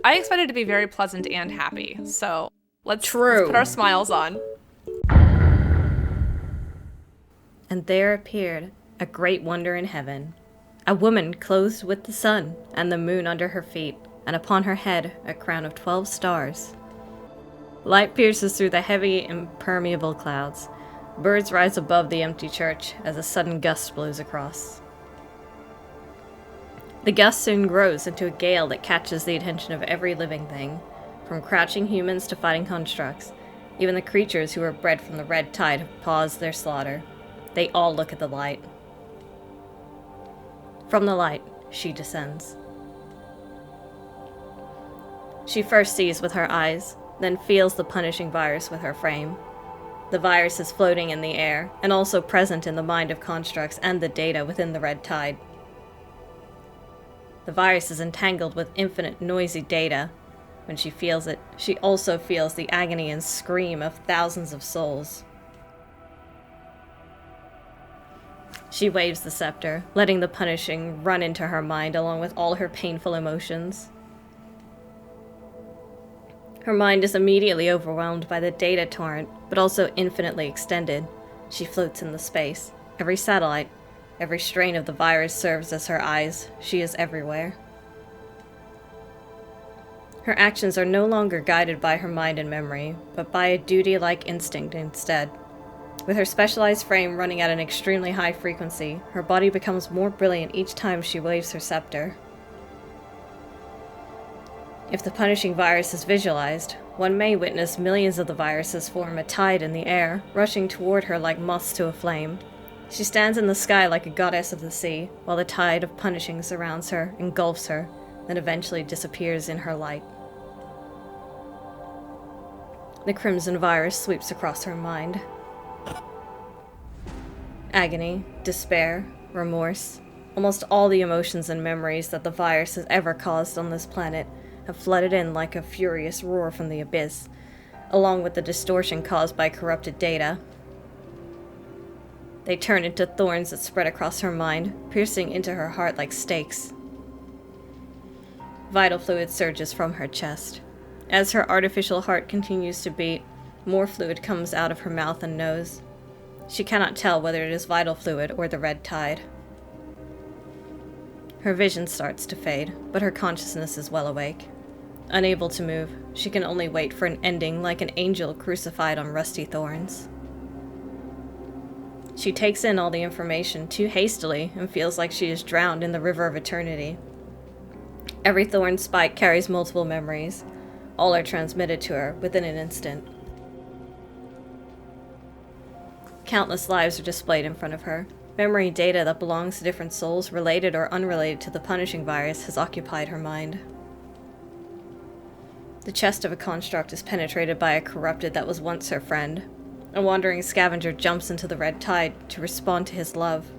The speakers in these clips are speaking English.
I expect it to be very pleasant and happy. So let's put our smiles on. And there appeared a great wonder in heaven, a woman clothed with the sun and the moon under her feet, and upon her head a crown of 12 stars. Light pierces through the heavy, impermeable clouds. Birds rise above the empty church as a sudden gust blows across. The gust soon grows into a gale that catches the attention of every living thing, from crouching humans to fighting constructs. Even the creatures who were bred from the red tide have paused their slaughter. They all look at the light. From the light, she descends. She first sees with her eyes, then feels the punishing virus with her frame. The virus is floating in the air, and also present in the mind of constructs and the data within the red tide. The virus is entangled with infinite noisy data. When she feels it, she also feels the agony and scream of thousands of souls. She waves the scepter, letting the punishing run into her mind along with all her painful emotions. Her mind is immediately overwhelmed by the data torrent, but also infinitely extended. She floats in the space. Every satellite, every strain of the virus serves as her eyes. She is everywhere. Her actions are no longer guided by her mind and memory, but by a duty-like instinct instead. With her specialized frame running at an extremely high frequency, her body becomes more brilliant each time she waves her scepter. If the punishing virus is visualized, one may witness millions of the viruses form a tide in the air, rushing toward her like moths to a flame. She stands in the sky like a goddess of the sea, while the tide of punishing surrounds her, engulfs her, then eventually disappears in her light. The crimson virus sweeps across her mind. Agony, despair, remorse, almost all the emotions and memories that the virus has ever caused on this planet have flooded in like a furious roar from the abyss, along with the distortion caused by corrupted data. They turn into thorns that spread across her mind, piercing into her heart like stakes. Vital fluid surges from her chest. As her artificial heart continues to beat, more fluid comes out of her mouth and nose. She cannot tell whether it is vital fluid or the red tide. Her vision starts to fade, but her consciousness is well awake. Unable to move, she can only wait for an ending like an angel crucified on rusty thorns. She takes in all the information too hastily and feels like she is drowned in the river of eternity. Every thorn spike carries multiple memories. All are transmitted to her within an instant. Countless lives are displayed in front of her. Memory data that belongs to different souls, related or unrelated to the punishing virus, has occupied her mind. The chest of a construct is penetrated by a corrupted that was once her friend. A wandering scavenger jumps into the red tide to respond to his love.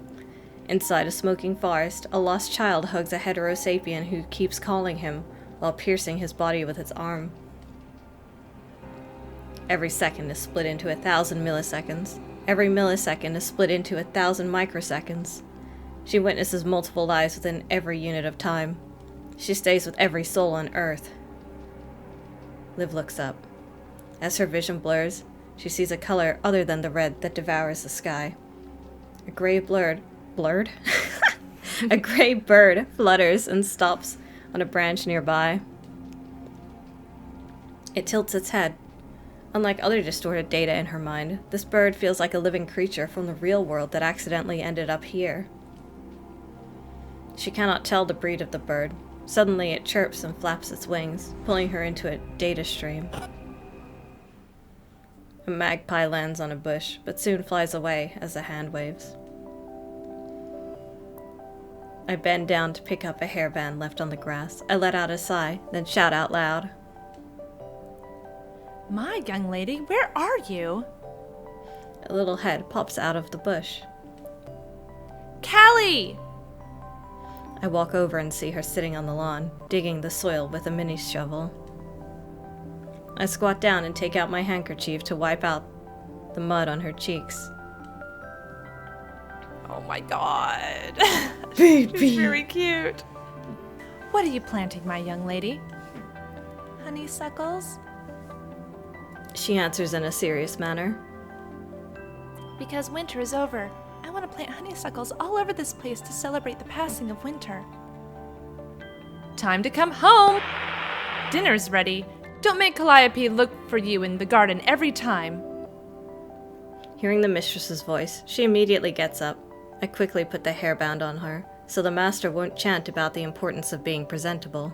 Inside a smoking forest, a lost child hugs a heterosapien who keeps calling him while piercing his body with its arm. Every second is split into 1,000 milliseconds. Every millisecond is split into 1,000 microseconds. She witnesses multiple lives within every unit of time. She stays with every soul on Earth. Liv looks up. As her vision blurs, she sees a color other than the red that devours the sky. A gray A gray bird flutters and stops on a branch nearby. It tilts its head. Unlike other distorted data in her mind, this bird feels like a living creature from the real world that accidentally ended up here. She cannot tell the breed of the bird. Suddenly it chirps and flaps its wings, pulling her into a data stream. A magpie lands on a bush, but soon flies away as the hand waves. I bend down to pick up a hairband left on the grass. I let out a sigh, then shout out loud. My young lady, where are you? A little head pops out of the bush. Callie! I walk over and see her sitting on the lawn, digging the soil with a mini shovel. I squat down and take out my handkerchief to wipe out the mud on her cheeks. Oh my god. Baby. She's very cute. What are you planting, my young lady? honeysuckles? She answers in a serious manner. Because winter is over. I want to plant honeysuckles all over this place to celebrate the passing of winter. Time to come home! Dinner's ready. Don't make Calliope look for you in the garden every time. Hearing the mistress's voice, she immediately gets up. I quickly put the hairband on her, so the master won't chant about the importance of being presentable.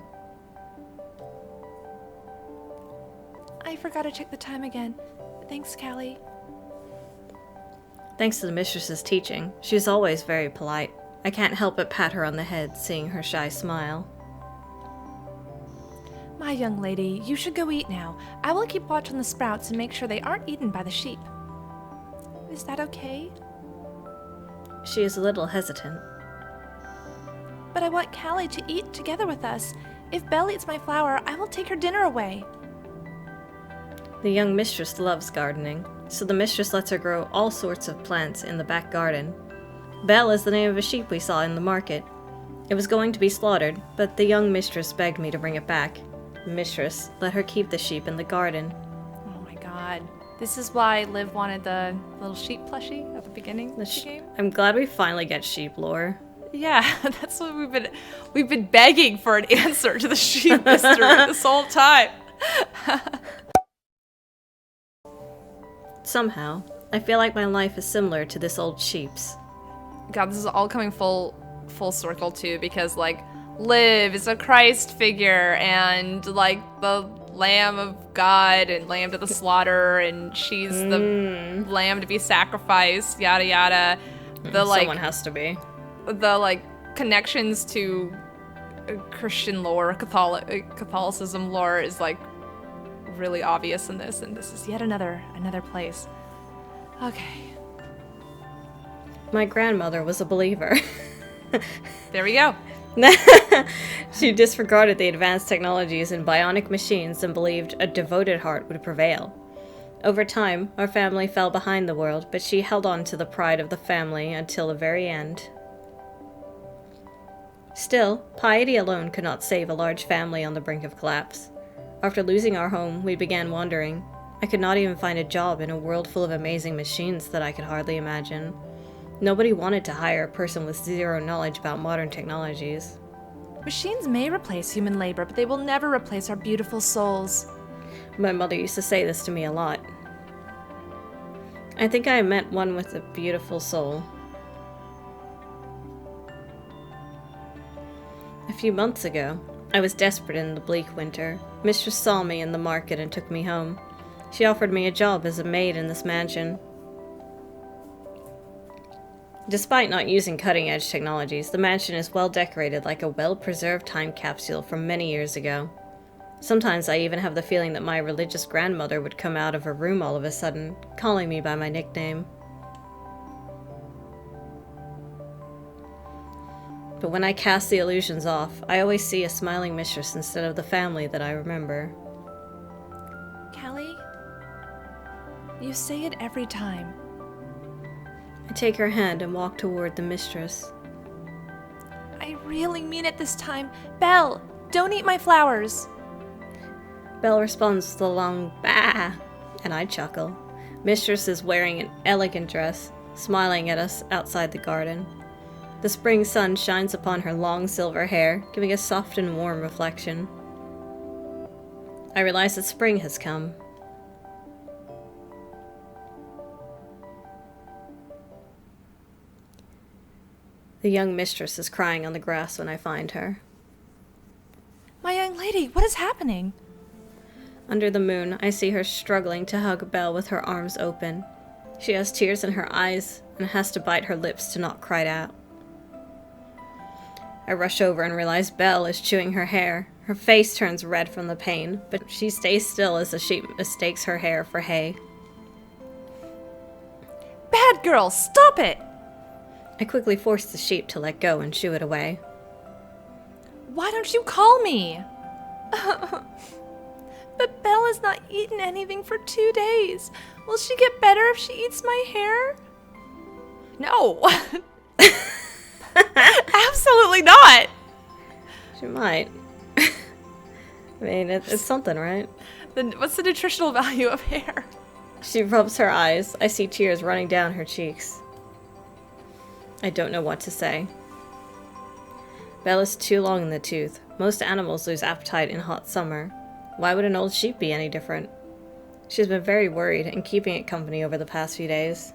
I forgot to check the time again. Thanks, Callie. Thanks to the mistress's teaching, she's always very polite. I can't help but pat her on the head, seeing her shy smile. My young lady, you should go eat now. I will keep watch on the sprouts and make sure they aren't eaten by the sheep. Is that okay? She is a little hesitant. But I want Callie to eat together with us. If Belle eats my flower, I will take her dinner away. The young mistress loves gardening, so the mistress lets her grow all sorts of plants in the back garden. Belle is the name of a sheep we saw in the market. It was going to be slaughtered, but the young mistress begged me to bring it back. Mistress let her keep the sheep in the garden. Oh my god. This is why Liv wanted the little sheep plushie at the beginning of the game. I'm glad we finally get sheep lore. Yeah, that's what we've been begging for an answer to the sheep mystery this whole time. Somehow, I feel like my life is similar to this old sheep's. God, this is all coming full circle too, because like Liv is a Christ figure and like the Lamb of God and Lamb to the slaughter, and she's the lamb to be sacrificed, yada yada. Someone has to be. The like connections to Christian lore, Catholicism lore is like really obvious in this, and this is yet another place. Okay. My grandmother was a believer. There we go. She disregarded the advanced technologies in bionic machines and believed a devoted heart would prevail. Over time, our family fell behind the world, but she held on to the pride of the family until the very end. Still, piety alone could not save a large family on the brink of collapse. After losing our home, we began wandering. I could not even find a job in a world full of amazing machines that I could hardly imagine. Nobody wanted to hire a person with zero knowledge about modern technologies. Machines may replace human labor, but they will never replace our beautiful souls. My mother used to say this to me a lot. I think I met one with a beautiful soul. A few months ago, I was desperate in the bleak winter. Mistress saw me in the market and took me home. She offered me a job as a maid in this mansion. Despite not using cutting-edge technologies, the mansion is well decorated like a well-preserved time capsule from many years ago. Sometimes I even have the feeling that my religious grandmother would come out of her room all of a sudden, calling me by my nickname. But when I cast the illusions off, I always see a smiling mistress instead of the family that I remember. Callie, you say it every time. I take her hand and walk toward the mistress. I really mean it this time. Belle, don't eat my flowers. Belle responds with a long bah, and I chuckle. Mistress is wearing an elegant dress, smiling at us outside the garden. The spring sun shines upon her long silver hair, giving a soft and warm reflection. I realize that spring has come. The young mistress is crying on the grass when I find her. My young lady, what is happening? Under the moon, I see her struggling to hug Belle with her arms open. She has tears in her eyes and has to bite her lips to not cry out. I rush over and realize Belle is chewing her hair. Her face turns red from the pain, but she stays still as the sheep mistakes her hair for hay. Bad girl, stop it! I quickly force the sheep to let go and shoo it away. Why don't you call me? But Belle has not eaten anything for 2 days. Will she get better if she eats my hair? No. Absolutely not. She might. I mean, it's something, right? Then what's the nutritional value of hair? She rubs her eyes. I see tears running down her cheeks. I don't know what to say. Belle is too long in the tooth. Most animals lose appetite in hot summer. Why would an old sheep be any different? She's been very worried and keeping it company over the past few days.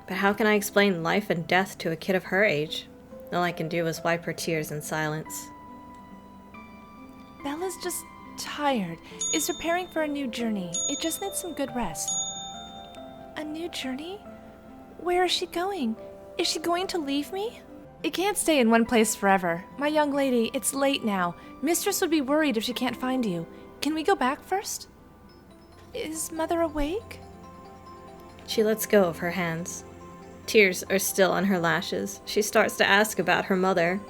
But how can I explain life and death to a kid of her age? All I can do is wipe her tears in silence. Bella's just tired. Is preparing for a new journey. It just needs some good rest. A new journey? Where is she going? Is she going to leave me? It can't stay in one place forever. My young lady, it's late now. Mistress would be worried if she can't find you. Can we go back first? Is Mother awake? She lets go of her hands. Tears are still on her lashes. She starts to ask about her mother.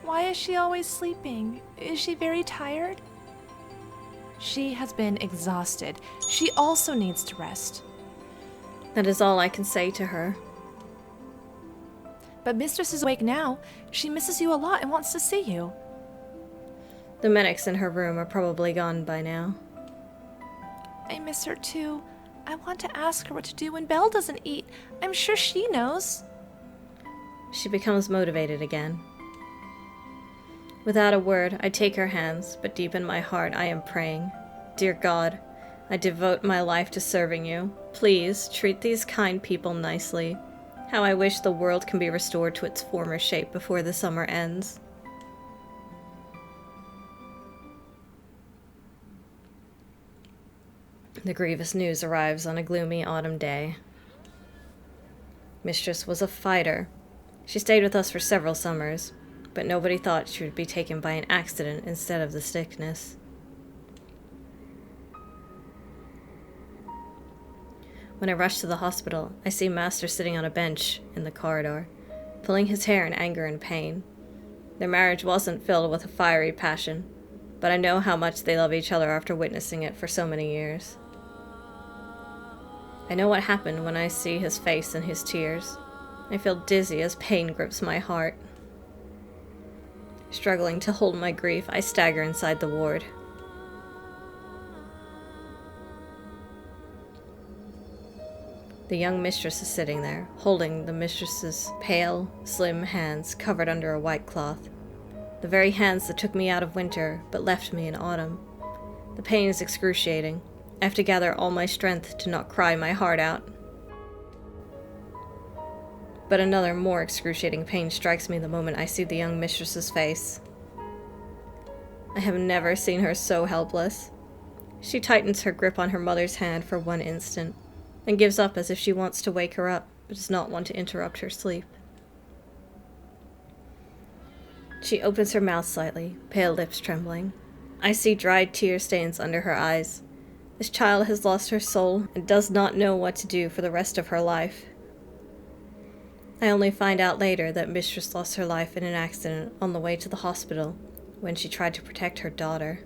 Why is she always sleeping? Is she very tired? She has been exhausted. She also needs to rest. That is all I can say to her. But Mistress is awake now. She misses you a lot and wants to see you. The medics in her room are probably gone by now. I miss her too. I want to ask her what to do when Belle doesn't eat. I'm sure she knows. She becomes motivated again. Without a word, I take her hands, but deep in my heart I am praying. Dear God, I devote my life to serving you. Please, treat these kind people nicely. How I wish the world can be restored to its former shape before the summer ends. The grievous news arrives on a gloomy autumn day. Mistress was a fighter. She stayed with us for several summers, but nobody thought she would be taken by an accident instead of the sickness. When I rush to the hospital, I see Master sitting on a bench in the corridor, pulling his hair in anger and pain. Their marriage wasn't filled with a fiery passion, but I know how much they love each other after witnessing it for so many years. I know what happened when I see his face and his tears. I feel dizzy as pain grips my heart. Struggling to hold my grief, I stagger inside the ward. The young mistress is sitting there, holding the mistress's pale, slim hands covered under a white cloth. The very hands that took me out of winter, but left me in autumn. The pain is excruciating. I have to gather all my strength to not cry my heart out. But another, more excruciating pain strikes me the moment I see the young mistress's face. I have never seen her so helpless. She tightens her grip on her mother's hand for one instant, and gives up as if she wants to wake her up, but does not want to interrupt her sleep. She opens her mouth slightly, pale lips trembling. I see dried tear stains under her eyes. This child has lost her soul and does not know what to do for the rest of her life. I only find out later that Mistress lost her life in an accident on the way to the hospital when she tried to protect her daughter.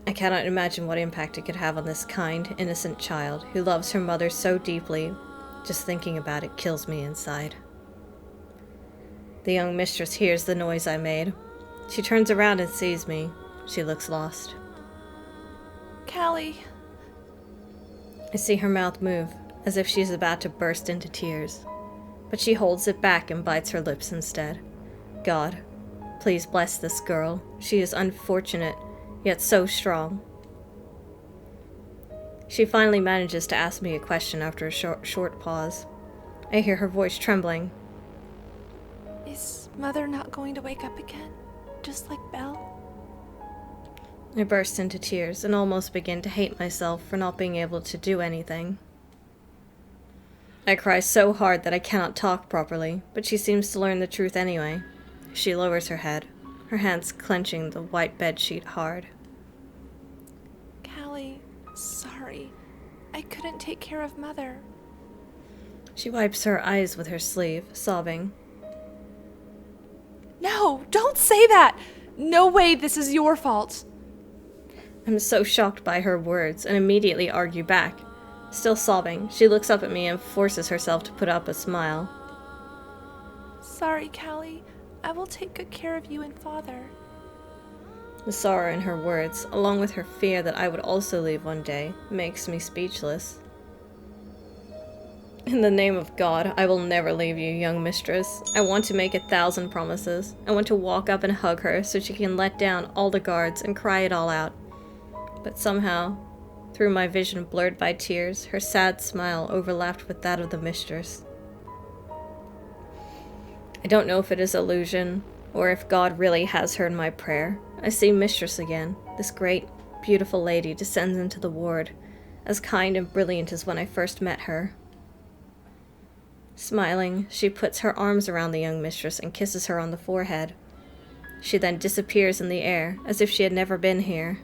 I cannot imagine what impact it could have on this kind, innocent child who loves her mother so deeply. Just thinking about it kills me inside. The young mistress hears the noise I made. She turns around and sees me. She looks lost. Callie. I see her mouth move, as if she is about to burst into tears. But she holds it back and bites her lips instead. God, please bless this girl. She is unfortunate, yet so strong. She finally manages to ask me a question after a short pause. I hear her voice trembling. Is Mother not going to wake up again? Just like Belle? I burst into tears and almost begin to hate myself for not being able to do anything. I cry so hard that I cannot talk properly, but she seems to learn the truth anyway. She lowers her head, her hands clenching the white bedsheet hard. Callie, sorry. I couldn't take care of Mother. She wipes her eyes with her sleeve, sobbing. No, don't say that! No way this is your fault. I'm so shocked by her words and immediately argue back. Still sobbing, she looks up at me and forces herself to put up a smile. Sorry, Callie. I will take good care of you and father. The sorrow in her words, along with her fear that I would also leave one day, makes me speechless. In the name of God, I will never leave you, young mistress. I want to make 1,000 promises. I want to walk up and hug her so she can let down all the guards and cry it all out. But somehow, through my vision blurred by tears, her sad smile overlapped with that of the mistress. I don't know if it is illusion, or if God really has heard my prayer. I see Mistress again. This great, beautiful lady descends into the ward, as kind and brilliant as when I first met her. Smiling, she puts her arms around the young mistress and kisses her on the forehead. She then disappears in the air, as if she had never been here.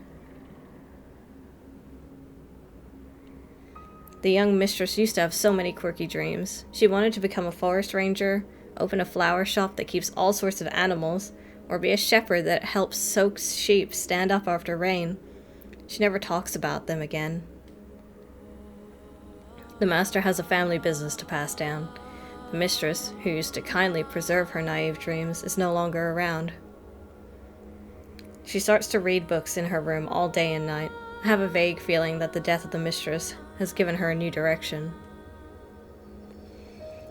The young mistress used to have so many quirky dreams. She wanted to become a forest ranger, open a flower shop that keeps all sorts of animals, or be a shepherd that helps soak sheep stand up after rain. She never talks about them again. The master has a family business to pass down. The mistress, who used to kindly preserve her naive dreams, is no longer around. She starts to read books in her room all day and night. I have a vague feeling that the death of the mistress has given her a new direction.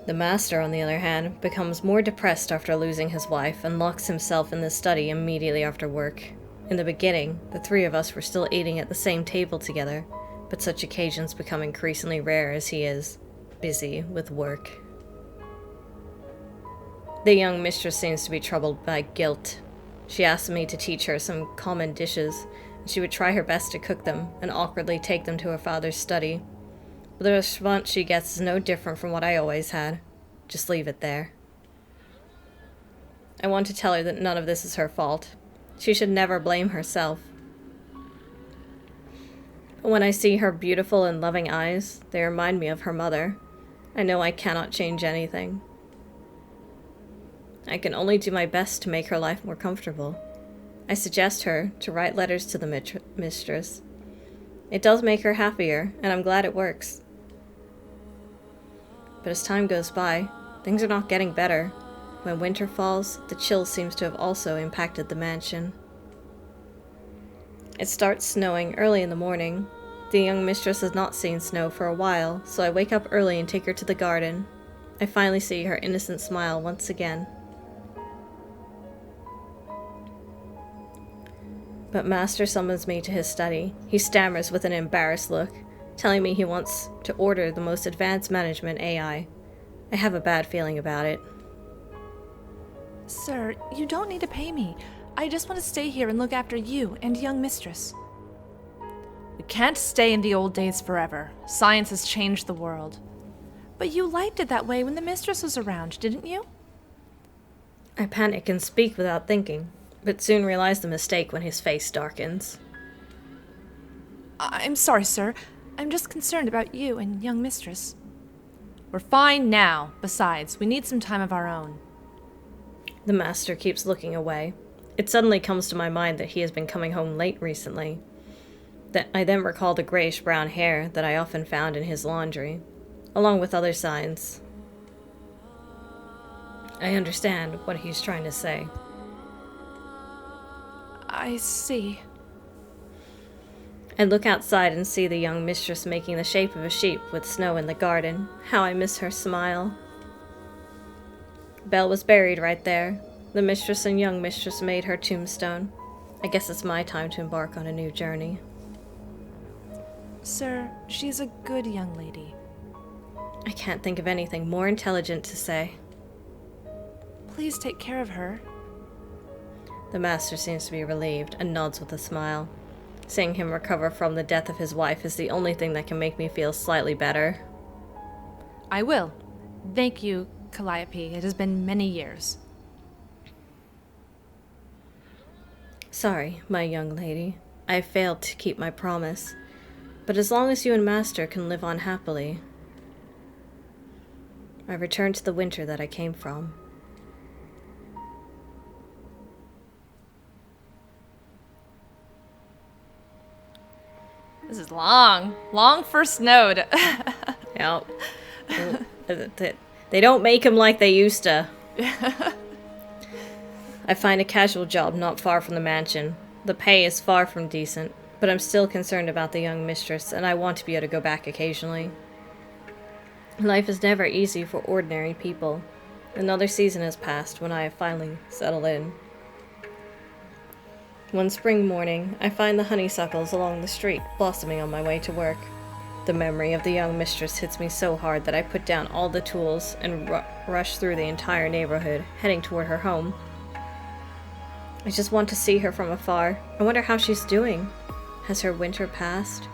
The master, on the other hand, becomes more depressed after losing his wife and locks himself in the study immediately after work. In the beginning, the three of us were still eating at the same table together, but such occasions become increasingly rare as he is busy with work. The young mistress seems to be troubled by guilt. She asks me to teach her some common dishes, and she would try her best to cook them and awkwardly take them to her father's study. But the response she gets is no different from what I always had. Just leave it there. I want to tell her that none of this is her fault. She should never blame herself. But when I see her beautiful and loving eyes, they remind me of her mother. I know I cannot change anything. I can only do my best to make her life more comfortable. I suggest her to write letters to the mistress. It does make her happier, and I'm glad it works. But as time goes by, things are not getting better. When winter falls, the chill seems to have also impacted the mansion. It starts snowing early in the morning. The young mistress has not seen snow for a while, so I wake up early and take her to the garden. I finally see her innocent smile once again. But Master summons me to his study. He stammers with an embarrassed look, telling me he wants to order the most advanced management AI. I have a bad feeling about it. Sir, you don't need to pay me. I just want to stay here and look after you and young mistress. We can't stay in the old days forever. Science has changed the world. But you liked it that way when the mistress was around, didn't you? I panic and speak without thinking, but soon realize the mistake when his face darkens. I'm sorry, sir. I'm just concerned about you and young mistress. We're fine now. Besides, we need some time of our own. The master keeps looking away. It suddenly comes to my mind that he has been coming home late recently. I then recall the grayish-brown hair that I often found in his laundry, along with other signs. I understand what he's trying to say. I see. I look outside and see the young mistress making the shape of a sheep with snow in the garden. How I miss her smile. Belle was buried right there. The mistress and young mistress made her tombstone. I guess it's my time to embark on a new journey. Sir, she's a good young lady. I can't think of anything more intelligent to say. Please take care of her. The master seems to be relieved and nods with a smile. Seeing him recover from the death of his wife is the only thing that can make me feel slightly better. I will. Thank you, Calliope. It has been many years. Sorry, my young lady. I have failed to keep my promise. But as long as you and Master can live on happily, I return to the winter that I came from. This is long. Long first node. Yep. They don't make them like they used to. I find a casual job not far from the mansion. The pay is far from decent, but I'm still concerned about the young mistress, and I want to be able to go back occasionally. Life is never easy for ordinary people. Another season has passed when I have finally settled in. One spring morning, I find the honeysuckles along the street blossoming on my way to work. The memory of the young mistress hits me so hard that I put down all the tools and rush through the entire neighborhood, heading toward her home. I just want to see her from afar. I wonder how she's doing. Has her winter passed?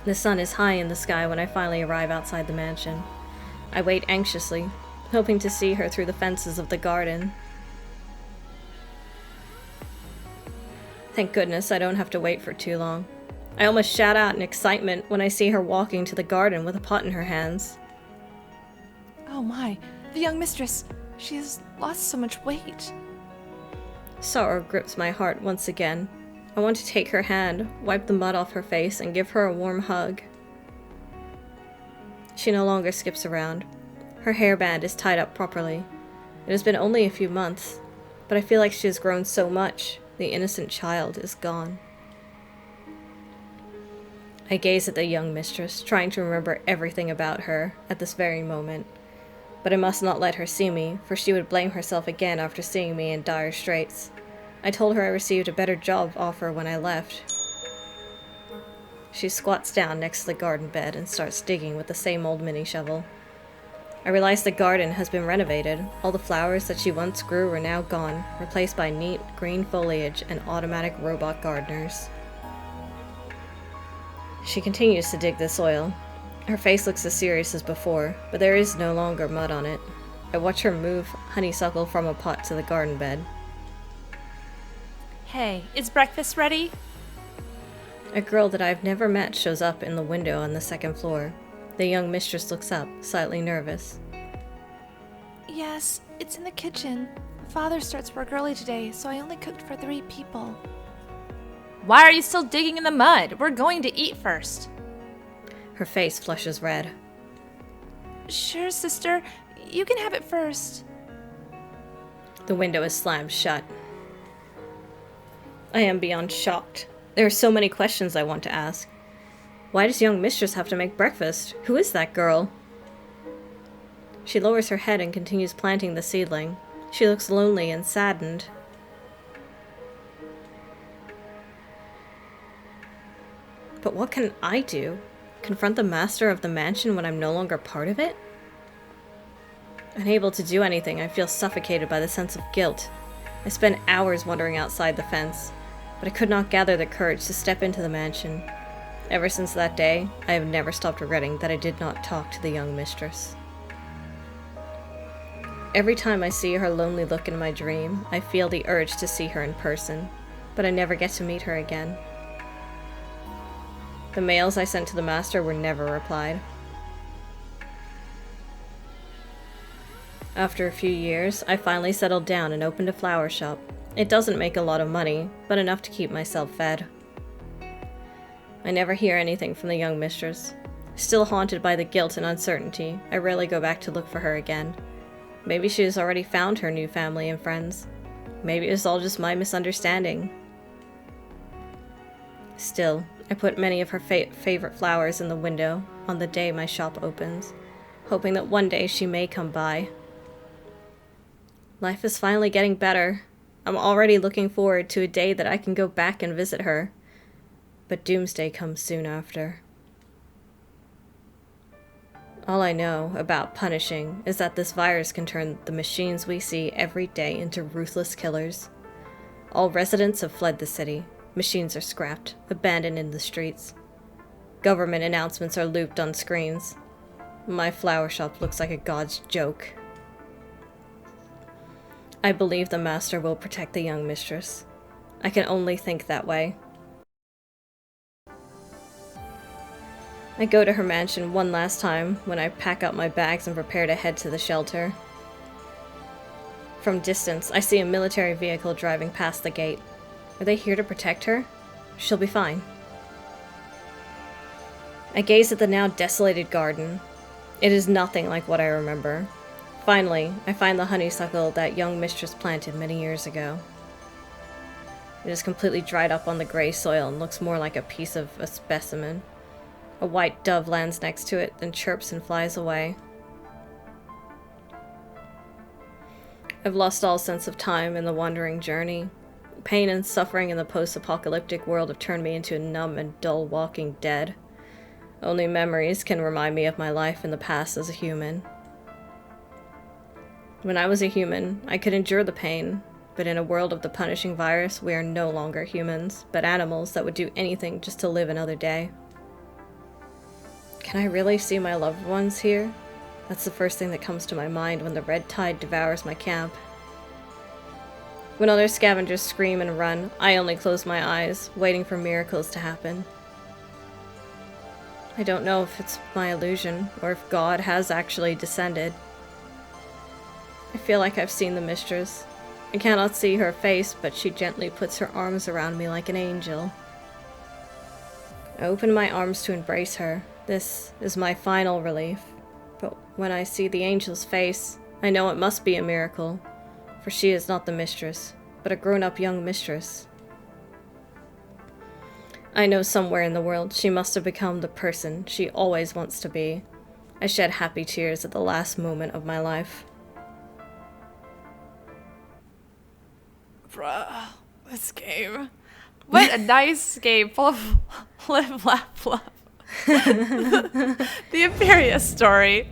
The sun is high in the sky when I finally arrive outside the mansion. I wait anxiously, hoping to see her through the fences of the garden. Thank goodness I don't have to wait for too long. I almost shout out in excitement when I see her walking to the garden with a pot in her hands. Oh my, the young mistress. She has lost so much weight. Sorrow grips my heart once again. I want to take her hand, wipe the mud off her face, and give her a warm hug. She no longer skips around. Her hairband is tied up properly. It has been only a few months, but I feel like she has grown so much. The innocent child is gone. I gaze at the young mistress, trying to remember everything about her at this very moment. But I must not let her see me, for she would blame herself again after seeing me in dire straits. I told her I received a better job offer when I left. She squats down next to the garden bed and starts digging with the same old mini shovel. I realize the garden has been renovated. All the flowers that she once grew are now gone, replaced by neat green foliage and automatic robot gardeners. She continues to dig the soil. Her face looks as serious as before, but there is no longer mud on it. I watch her move honeysuckle from a pot to the garden bed. Hey, is breakfast ready? A girl that I've never met shows up in the window on the second floor. The young mistress looks up, slightly nervous. Yes, it's in the kitchen. Father starts work early today, so I only cooked for 3 people. Why are you still digging in the mud? We're going to eat first. Her face flushes red. Sure, sister. You can have it first. The window is slammed shut. I am beyond shocked. There are so many questions I want to ask. Why does young mistress have to make breakfast? Who is that girl? She lowers her head and continues planting the seedling. She looks lonely and saddened. But what can I do? Confront the master of the mansion when I'm no longer part of it? Unable to do anything, I feel suffocated by the sense of guilt. I spend hours wandering outside the fence, but I could not gather the courage to step into the mansion. Ever since that day, I have never stopped regretting that I did not talk to the young mistress. Every time I see her lonely look in my dream, I feel the urge to see her in person, but I never get to meet her again. The mails I sent to the master were never replied. After a few years, I finally settled down and opened a flower shop. It doesn't make a lot of money, but enough to keep myself fed. I never hear anything from the young mistress. Still haunted by the guilt and uncertainty, I rarely go back to look for her again. Maybe she has already found her new family and friends. Maybe it was all just my misunderstanding. Still, I put many of her favorite flowers in the window on the day my shop opens, hoping that one day she may come by. Life is finally getting better. I'm already looking forward to a day that I can go back and visit her. But Doomsday comes soon after. All I know about punishing is that this virus can turn the machines we see every day into ruthless killers. All residents have fled the city. Machines are scrapped, abandoned in the streets. Government announcements are looped on screens. My flower shop looks like a god's joke. I believe the master will protect the young mistress. I can only think that way. I go to her mansion one last time when I pack up my bags and prepare to head to the shelter. From distance, I see a military vehicle driving past the gate. Are they here to protect her? She'll be fine. I gaze at the now desolated garden. It is nothing like what I remember. Finally, I find the honeysuckle that young mistress planted many years ago. It is completely dried up on the gray soil and looks more like a piece of a specimen. A white dove lands next to it, then chirps and flies away. I've lost all sense of time in the wandering journey. Pain and suffering in the post-apocalyptic world have turned me into a numb and dull walking dead. Only memories can remind me of my life in the past as a human. When I was a human, I could endure the pain, but in a world of the punishing virus, we are no longer humans, but animals that would do anything just to live another day. Can I really see my loved ones here? That's the first thing that comes to my mind when the red tide devours my camp. When other scavengers scream and run, I only close my eyes, waiting for miracles to happen. I don't know if it's my illusion, or if God has actually descended. I feel like I've seen the mistress. I cannot see her face, but she gently puts her arms around me like an angel. I open my arms to embrace her. This is my final relief. But when I see the angel's face, I know it must be a miracle, for she is not the mistress, but a grown-up young mistress. I know somewhere in the world she must have become the person she always wants to be. I shed happy tears at the last moment of my life. Bruh, this game. What a nice game full of live, laugh, love. The Empyrea story.